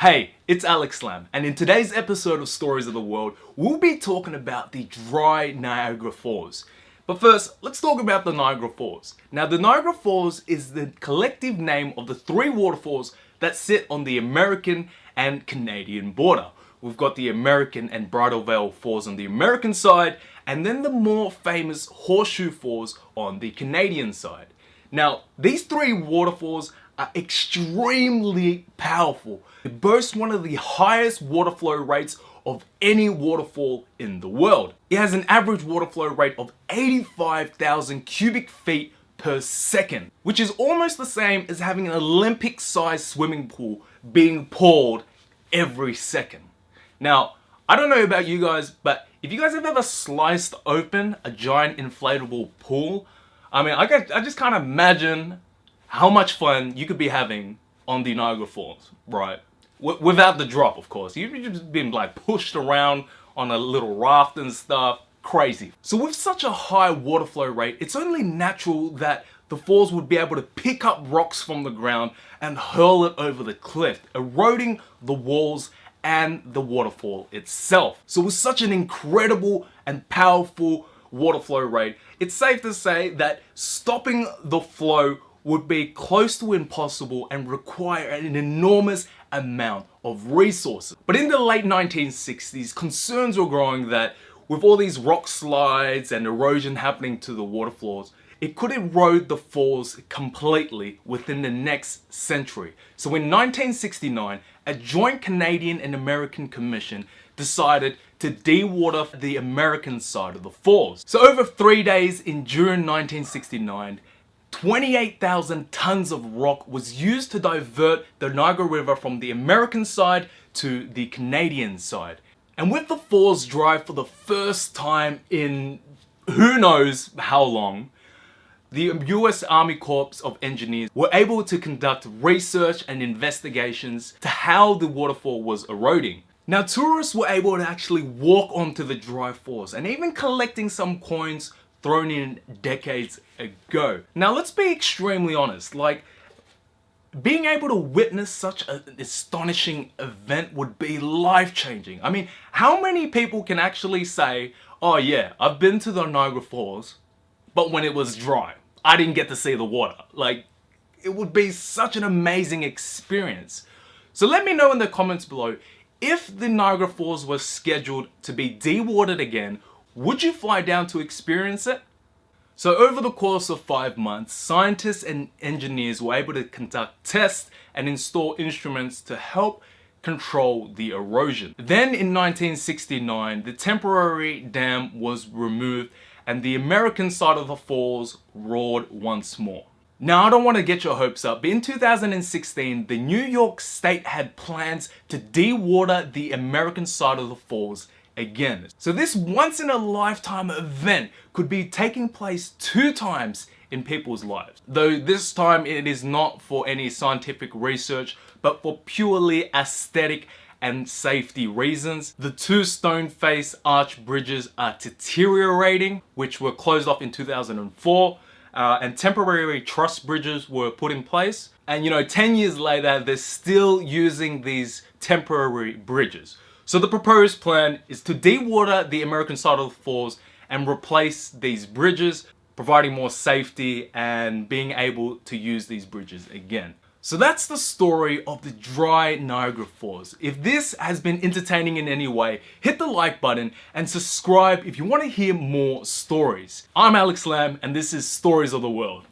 Hey, it's Alex Lam, and in today's episode of Stories of the World, we'll be talking about the Dry Niagara Falls. But first, let's talk about the Niagara Falls. Now, the Niagara Falls is the collective name of the three waterfalls that sit on the American and Canadian border. We've got the American and Bridal Veil Falls on the American side, and then the more famous Horseshoe Falls on the Canadian side. Now, these three waterfalls are extremely powerful. It boasts one of the highest water flow rates of any waterfall in the world. It has an average water flow rate of 85,000 cubic feet per second, which is almost the same as having an Olympic-sized swimming pool being poured every second. Now, I don't know about you guys, but if you guys have ever sliced open a giant inflatable pool, I just can't imagine how much fun you could be having on the Niagara Falls, right? Without the drop, of course. You've just been like pushed around on a little raft and stuff. Crazy. So with such a high water flow rate, it's only natural that the falls would be able to pick up rocks from the ground and hurl it over the cliff, eroding the walls and the waterfall itself. So with such an incredible and powerful water flow rate, it's safe to say that stopping the flow would be close to impossible and require an enormous amount of resources. But in the late 1960s, concerns were growing that with all these rock slides and erosion happening to the waterfalls, it could erode the falls completely within the next century. So in 1969, a joint Canadian and American commission decided to dewater the American side of the falls. So over 3 days in June 1969, 28,000 tons of rock was used to divert the Niagara River from the American side to the Canadian side. And with the falls dry for the first time in who knows how long, the US Army Corps of Engineers were able to conduct research and investigations to how the waterfall was eroding. Now, tourists were able to actually walk onto the dry falls and even collecting some coins thrown in decades ago. Now, let's be extremely honest, like, being able to witness such an astonishing event would be life-changing. I mean, how many people can actually say, oh yeah, I've been to the Niagara Falls, but when it was dry, I didn't get to see the water. Like, it would be such an amazing experience. So let me know in the comments below, if the Niagara Falls was scheduled to be dewatered again, would you fly down to experience it? So over the course of 5 months, scientists and engineers were able to conduct tests and install instruments to help control the erosion. Then in 1969, the temporary dam was removed and the American side of the falls roared once more. Now, I don't want to get your hopes up, but in 2016, the New York State had plans to dewater the American side of the falls again. So this once-in-a-lifetime event could be taking place 2 times in people's lives. Though this time it is not for any scientific research, but for purely aesthetic and safety reasons. The 2 stone-face arch bridges are deteriorating, which were closed off in 2004. And temporary truss bridges were put in place. And 10 years later, they're still using these temporary bridges. So the proposed plan is to dewater the American side of the falls and replace these bridges, providing more safety and being able to use these bridges again. So that's the story of the Dry Niagara Falls. If this has been entertaining in any way, hit the like button and subscribe if you want to hear more stories. I'm Alex Lam and this is Stories of the World.